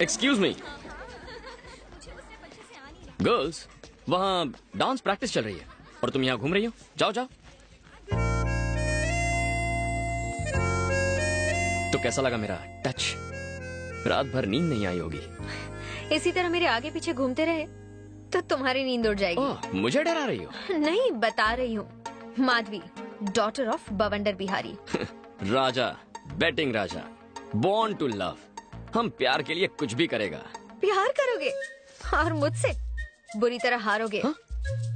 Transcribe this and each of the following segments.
Excuse me girls, वहां dance practice चल रही है और तुम यहाँ घूम रही हो। जाओ जाओ। तो कैसा लगा मेरा टच? रात भर नींद नहीं आई होगी। इसी तरह मेरे आगे पीछे घूमते रहे तो तुम्हारी नींद उड़ जाएगी। ओह, मुझे डरा रही हो? नहीं, बता रही हूँ। Madhavi, daughter of Bawandar Bihari. Raja, batting Raja, born to love. हम प्यार के लिए कुछ भी करेगा। प्यार करोगे और मुझसे बुरी तरह हारोगे। हाँ?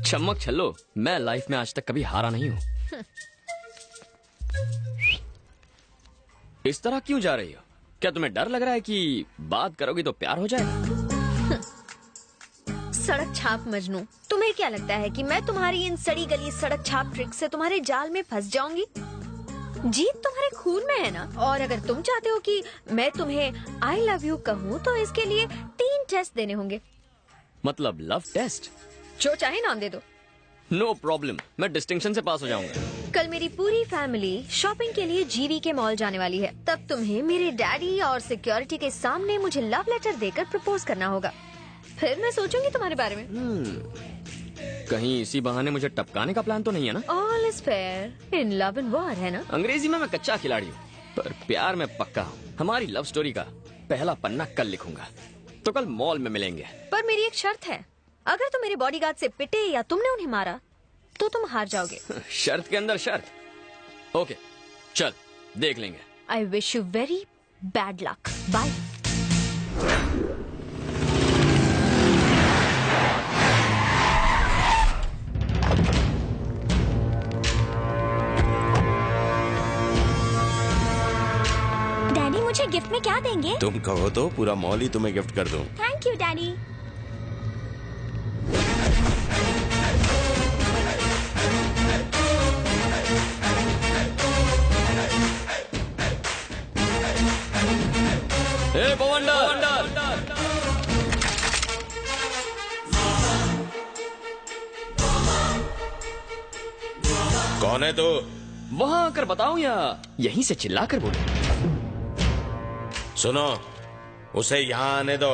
चमक छल्लो, मैं लाइफ में आज तक कभी हारा नहीं हूँ। इस तरह क्यों जा रही हो? क्या तुम्हें डर लग रहा है कि बात करोगी तो प्यार हो जाएगा? सड़क छाप मजनू, तुम्हें क्या लगता है कि मैं तुम्हारी इन सड़ी गली सड़क छाप ट्रिक से तुम्हारे जाल में फंस जाऊंगी? जीत तुम्हारे खून में है ना। और अगर तुम चाहते हो कि मैं तुम्हें आई लव यू कहूँ तो इसके लिए 3 टेस्ट देने होंगे। मतलब लव टेस्ट? जो चाहे नाम दे दो। नो प्रॉब्लम, मैं डिस्टिंक्शन से पास हो जाऊंगा। कल मेरी पूरी फैमिली शॉपिंग के लिए जीवी के मॉल जाने वाली है। तब तुम्हें मेरे डैडी और सिक्योरिटी के सामने मुझे लव लेटर देकर प्रपोज करना होगा। फिर मैं सोचूंगी तुम्हारे बारे में। कहीं इसी बहाने मुझे टपकाने का प्लान तो नहीं है ना? All is fair in love and war, है ना? अंग्रेजी में मैं कच्चा खिलाड़ी हूँ, पर प्यार में पक्का हूँ। हमारी लव स्टोरी का पहला पन्ना कल लिखूंगा, तो कल मॉल में मिलेंगे। पर मेरी एक शर्त है, अगर तुम मेरे बॉडीगार्ड से पिटे या तुमने उन्हें मारा तो तुम हार जाओगे। शर्त के अंदर शर्त। ओके, चल देख लेंगे। I wish you very bad luck. Bye. Daddy, मुझे गिफ्ट में क्या देंगे? तुम कहो तो पूरा मॉल ही तुम्हें गिफ्ट कर दूं। Thank you daddy. ए बवंडर! कौन है तू? वहां आकर बताऊं या यहीं से चिल्लाकर बोलूं? सुनो, उसे यहाँ आने दो।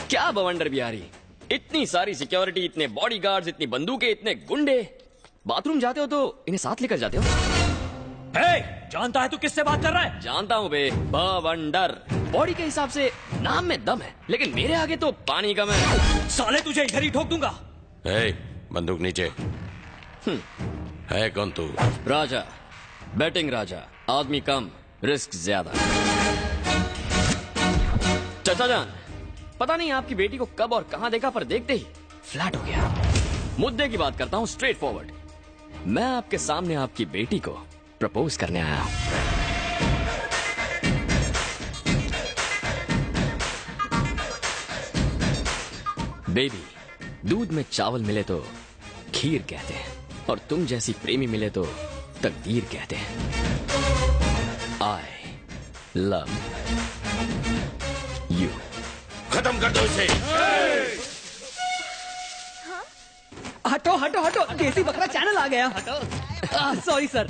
क्या बवंडर बिहारी, इतनी सारी सिक्योरिटी, इतने बॉडीगार्ड्स, इतनी बंदूकें, इतने गुंडे। बाथरूम जाते हो तो इन्हें साथ लेकर जाते हो? जानता है तू किससे बात कर रहा है? जानता हूँ बे, बवंडर। बॉडी के हिसाब से नाम में दम है, लेकिन मेरे आगे तो पानी कम है। साले तुझे इधर ही ठोक दूंगा। बंदूक नीचे। है कौन तू? राजा, बैटिंग राजा, आदमी कम, रिस्क ज्यादा। चाचा जान, पता नहीं आपकी बेटी को कब और कहां देखा, पर देखते ही फ्लैट हो गया। मुद्दे की बात करता हूं, स्ट्रेट फॉरवर्ड। मैं आपके सामने आपकी बेटी को प्रपोज करने आया हूं। बेबी, दूध में चावल मिले तो खीर कहते हैं, और तुम जैसी प्रेमी मिले तो तकदीर कहते हैं। I love you. खत्म कर दो इसे। हटो हटो हटो, देसी बकरा चैनल आ गया। सॉरी सर,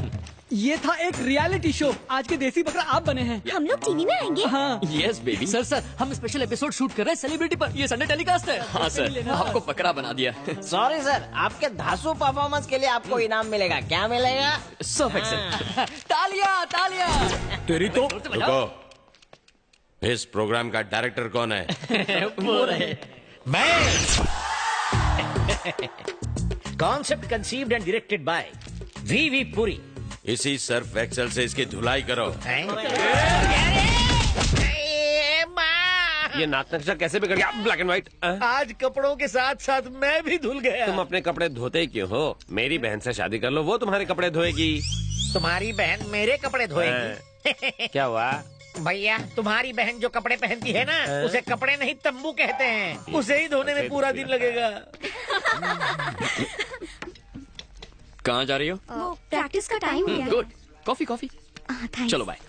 ये था एक रियलिटी शो। आज के देसी बकरा आप बने हैं। हम लोग टीवी में आएंगे? हाँ। Yes baby. सर हम स्पेशल एपिसोड शूट कर रहे हैं सेलिब्रिटी पर। ये संडे टेलीकास्ट है। हाँ सर, आपको बकरा बना दिया। सॉरी सर, आपके धांसू परफॉर्मेंस के लिए आपको इनाम मिलेगा। क्या मिलेगा? सब एक्सेप्ट। तालियां तालियां। तेरी तो रुको, इस प्रोग्राम का डायरेक्टर कौन है? वो रहे मैं। Concept conceived and directed by V Puri. इसी सर्फ एक्सेल से इसकी धुलाई करो। ये नाक नक्शा कैसे बिगड़ गया? Black and white. आज कपड़ों के साथ साथ मैं भी धुल गया। तुम अपने कपड़े धोते क्यों हो? मेरी बहन से शादी कर लो, वो तुम्हारे कपड़े धोएगी। तुम्हारी बहन मेरे कपड़े धोएगी? क्या हुआ भैया? तुम्हारी बहन जो कपड़े पहनती है ना, उसे कपड़े नहीं तंबू कहते हैं। उसे ही धोने में पूरा दिन लगेगा। कहाँ जा रही हो? प्रैक्टिस का टाइम हो गया। Good, coffee coffee. थैंक्स। चलो बाय।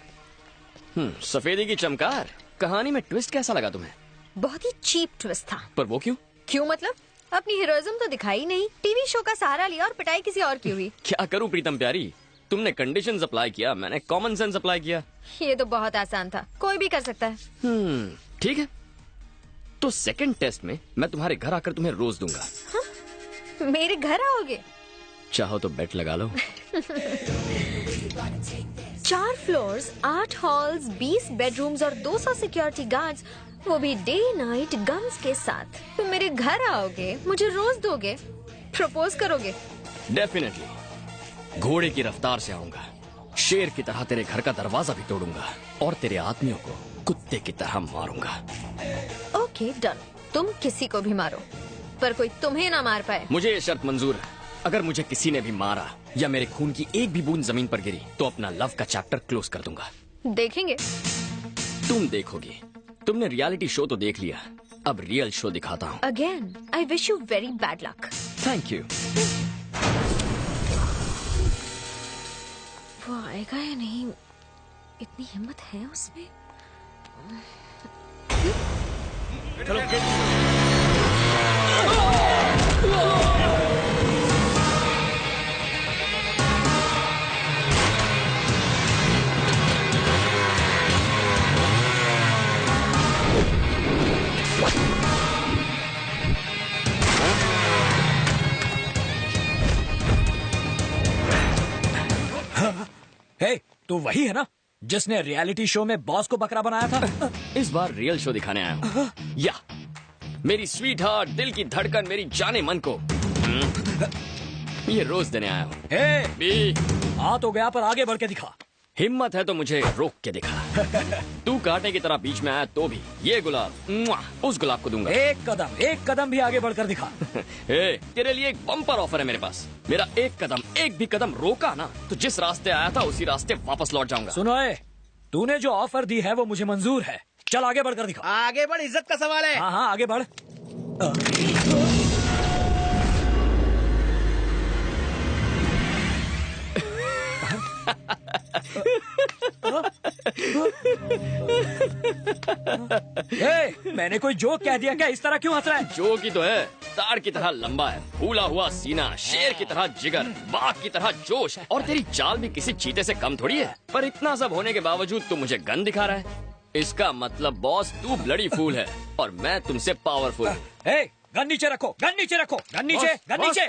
सफेदी की चमकार, कहानी में ट्विस्ट कैसा लगा तुम्हें? बहुत ही चीप ट्विस्ट था। पर वो क्यों? क्यों मतलब? अपनी हीरोइज्म तो दिखाई नहीं, टीवी शो का सहारा लिया और पिटाई किसी और की हुई। क्या करूं प्रीतम प्यारी, तुमने कंडीशंस अप्लाई किया, मैंने कॉमन सेंस अप्लाई किया। ये तो बहुत आसान था, कोई भी कर सकता है। ठीक है, तो सेकंड टेस्ट में मैं तुम्हारे घर आकर तुम्हें रोज दूंगा। मेरे घर आओगे? चाहो तो बेट लगा लो। 4 फ्लोर्स, 8 हॉल्स, 20 बेडरूम्स और 200 सिक्योरिटी गार्ड्स, वो भी डे नाइट गन्स के साथ। तुम मेरे घर आओगे, मुझे रोज दोगे, प्रपोज करोगे? डेफिनेटली। घोड़े की रफ्तार से आऊंगा, शेर की तरह तेरे घर का दरवाजा भी तोड़ूंगा और तेरे आदमियों को कुत्ते की तरह मारूंगा। ओके डन, तुम किसी को भी मारो, पर कोई तुम्हें ना मार पाए। मुझे ये शर्त मंजूर है, अगर मुझे किसी ने भी मारा या मेरे खून की एक भी बूंद जमीन पर गिरी तो अपना लव का चैप्टर क्लोज कर दूंगा। देखेंगे। तुम देखोगी। तुमने रियलिटी शो तो देख लिया, अब रियल शो दिखाता हूँ। Again I wish you very bad luck. Thank you. वो आएगा या नहीं, इतनी हिम्मत है उसमें? हे, तू वही है ना जिसने रियलिटी शो में बॉस को बकरा बनाया था? इस बार रियल शो दिखाने आया हूँ। या मेरी स्वीट हार्ट, दिल की धड़कन, मेरी जाने मन को ये रोज देने आया हूँ। हे, बी, आ तो गया पर आगे बढ़ के दिखा। हिम्मत है तो मुझे रोक के दिखा। तू कांटे की तरह बीच में आया तो भी ये गुलाब उस गुलाब को दूंगा। एक कदम भी आगे बढ़कर दिखा। तेरे लिए एक बम्पर ऑफर है मेरे पास। मेरा एक भी कदम रोका ना तो जिस रास्ते आया था उसी रास्ते वापस लौट जाऊंगा। सुनो, तूने जो ऑफर दी है वो मुझे मंजूर है। चल आगे बढ़कर दिखा। आगे बढ़, इज्जत का सवाल है। हाँ आगे बढ़। मैंने कोई जोक कह दिया क्या? इस तरह क्यों हंस रहा है? जोक ही तो है, तार की तरह लंबा है, फूला हुआ सीना, शेर की तरह जिगर, बाघ की तरह जोश, और तेरी चाल भी किसी चीते से कम थोड़ी है। पर इतना सब होने के बावजूद तू मुझे गन दिखा रहा है। इसका मतलब बॉस तू ब्लडी फूल है और मैं तुमसे पावरफुल हूँ। गन नीचे रखो, गन नीचे रखो, गन नीचे, गन नीचे।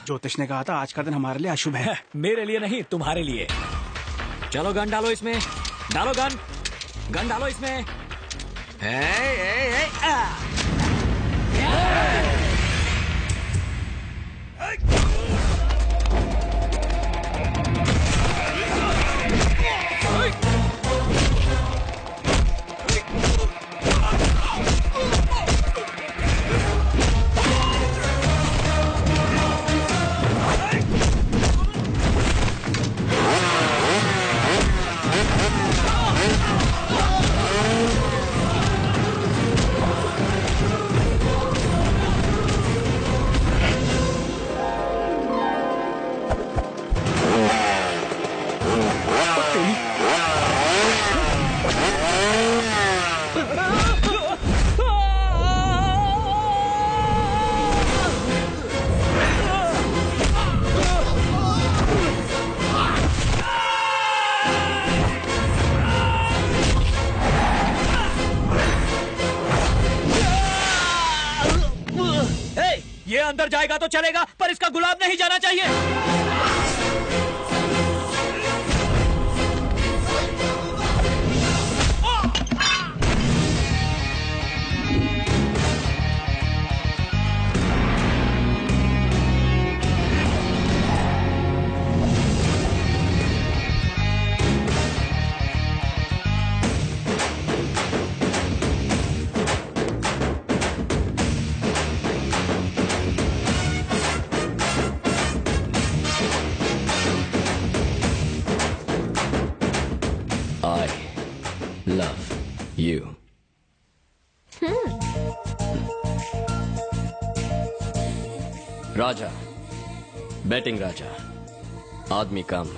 ज्योतिष ने कहा था आज का दिन हमारे लिए अशुभ है। मेरे लिए नहीं, तुम्हारे लिए। चलो गन डालो इसमें, डालो गन, गन डालो इसमें। ये अंदर जाएगा तो चलेगा, पर इसका गुलाब नहीं जाना चाहिए। love you. राजा, बैटिंग राजा, आदमी कम,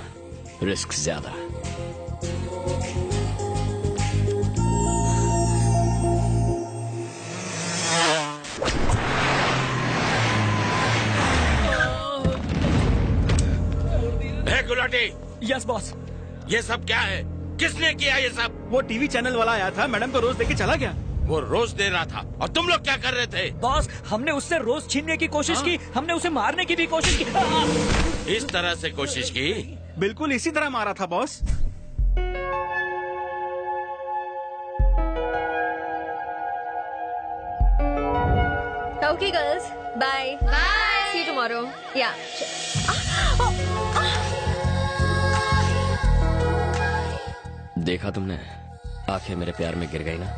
रिस्क ज्यादा। Yes boss. ये सब क्या है? किसने किया ये सब? वो टीवी चैनल वाला आया था, मैडम को रोज देके चला गया। वो रोज दे रहा था और तुम लोग क्या कर रहे थे? बॉस, हमने उससे रोज छीनने की कोशिश की, हमने उसे मारने की भी कोशिश की। इस तरह से कोशिश की? बिल्कुल इसी तरह मारा था boss. Okay, girls. Bye. Bye. See you tomorrow. Yeah. देखा तुमने, आंखें मेरे प्यार में गिर गई ना।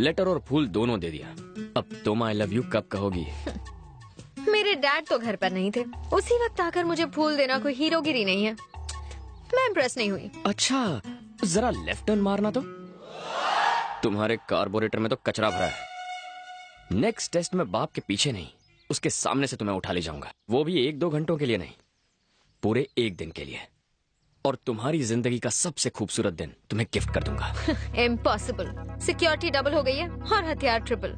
लेटर और फूल दोनों दे दिया। अब तुम आई लव यू कब कहोगी? मेरे डैड तो घर पर नहीं थे, उसी वक्त आकर मुझे फूल देना कोई हीरोगिरी नहीं है। मैं इम्प्रेस नहीं हुई। अच्छा, जरा लेफ्ट टर्न मारना तो। तुम्हारे कार्बोरेटर में तो कचरा भरा है। नेक्स्ट टेस्ट में बाप के पीछे नहीं, उसके सामने से तुम्हें उठा ले जाऊंगा। वो भी 1-2 घंटों के लिए नहीं, पूरे 1 दिन के लिए। और तुम्हारी जिंदगी का सबसे खूबसूरत दिन तुम्हें गिफ्ट कर दूंगा। इम्पॉसिबल। सिक्योरिटी डबल हो गई है और हथियार ट्रिपल।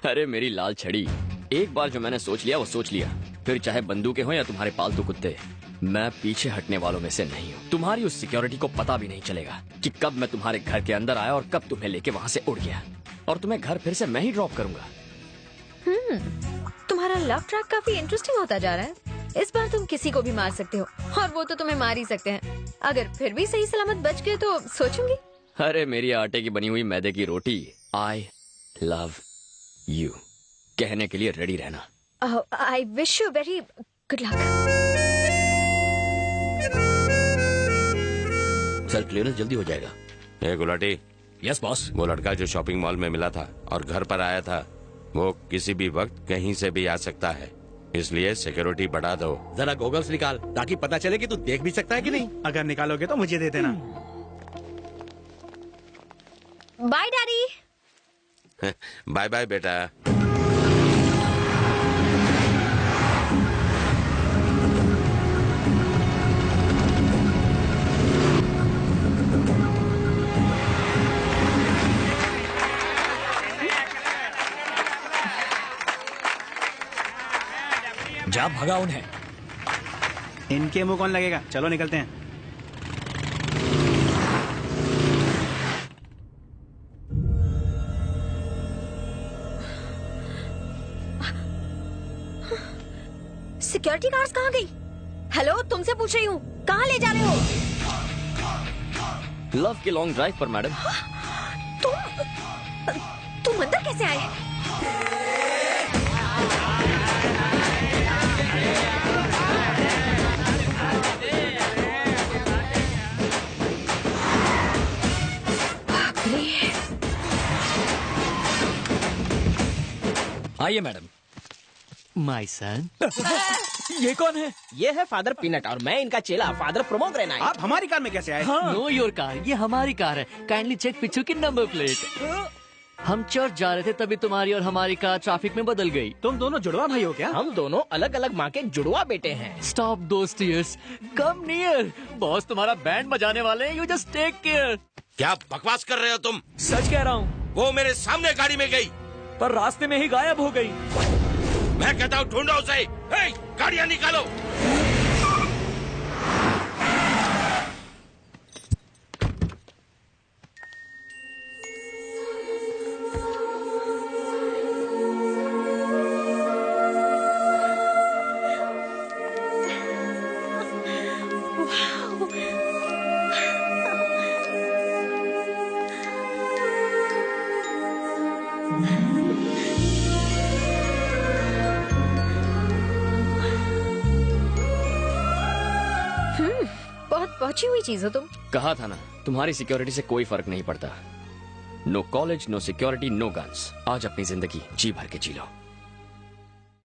अरे मेरी लाल छड़ी, एक बार जो मैंने सोच लिया वो सोच लिया। फिर चाहे बंदूकें हो या तुम्हारे पालतू कुत्ते, मैं पीछे हटने वालों में से नहीं हूँ। तुम्हारी उस सिक्योरिटी को पता भी नहीं चलेगा कि कब मैं तुम्हारे घर के अंदर आया और कब तुम्हें लेके वहाँ से उड़ गया। और तुम्हें घर फिर से मैं ही ड्रॉप करूंगा। तुम्हारा लव ट्रैक काफी इंटरेस्टिंग होता जा रहा है। इस बार तुम किसी को भी मार सकते हो और वो तो तुम्हें मार ही सकते हैं। अगर फिर भी सही सलामत बच गए तो सोचूंगी। अरे मेरी आटे की बनी हुई मैदे की रोटी, आई लव यू कहने के लिए रेडी रहना। I wish you very good luck. Self clearance जल्दी हो जाएगा। ए गुलाटी। Yes boss. वो लड़का जो शॉपिंग मॉल में मिला था और घर पर आया था, वो किसी भी वक्त कहीं से भी आ सकता है, इसलिए सिक्योरिटी बढ़ा दो। जरा गॉगल्स निकाल ताकि पता चले कि तू देख भी सकता है कि नहीं। अगर निकालोगे तो मुझे दे देना। Bye daddy. बाय बाय बेटा। जा भगा उन्हें। इनके मुंह कौन लगेगा? चलो निकलते हैं। सिक्योरिटी गार्ड्स कहाँ गई? हेलो, तुमसे पूछ रही हूँ, कहाँ ले जा रहे हो? लव की लॉन्ग ड्राइव पर मैडम। तुम अंदर कैसे आए? आइए मैडम। My son. ये कौन है? ये है फादर पीनट और मैं इनका चेला फादर प्रोमोग्रेनाइट। आप हमारी कार में कैसे आए? नो योर कार, ये हमारी कार है। काइंडली चेक पीछे की नंबर प्लेट। हम चर्च जा रहे थे तभी तुम्हारी और हमारी कार ट्रैफिक में बदल गई। तुम दोनों जुड़वा भाई हो क्या? हम दोनों अलग अलग माँ के जुड़वा बेटे हैं। स्टॉप दोस्त टीयर्स, कम नियर। बॉस तुम्हारा बैंड बजाने वाले हैं, यू जस्ट टेक केयर। क्या बकवास कर रहे हो तुम? सच कह रहा हूँ। वो मेरे सामने गाड़ी में गई पर रास्ते में ही गायब हो गई। मैं कहता हूँ ढूंढो उसे। हे, गाड़ियाँ निकालो। बहुत पहुंची हुई चीज हो तुम। कहा था ना, तुम्हारी सिक्योरिटी से कोई फर्क नहीं पड़ता। No college, no security, no guns. आज अपनी जिंदगी जी भर के जी लो।